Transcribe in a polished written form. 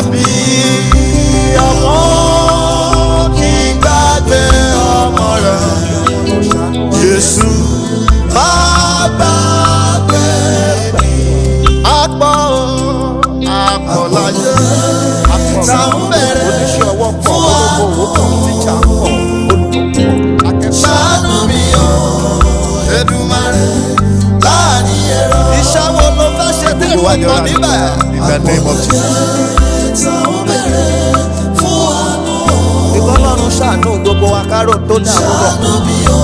àbí ọmọ kì í gbàgbé ọmọ rẹ̀. Jésù má gbàgbé mi. Àpọ̀ láyé táwọn bẹ̀rẹ̀ fún ṣàánú mi o Èdùmàrè láàrin ẹ̀rọ. Iṣẹ́ wo ló fẹ́ ṣe tí kò wá níbẹ̀? In the name of Jesus. Ìkọlọ́run ṣàánú gbogbo akárò tó dàrú bọ̀.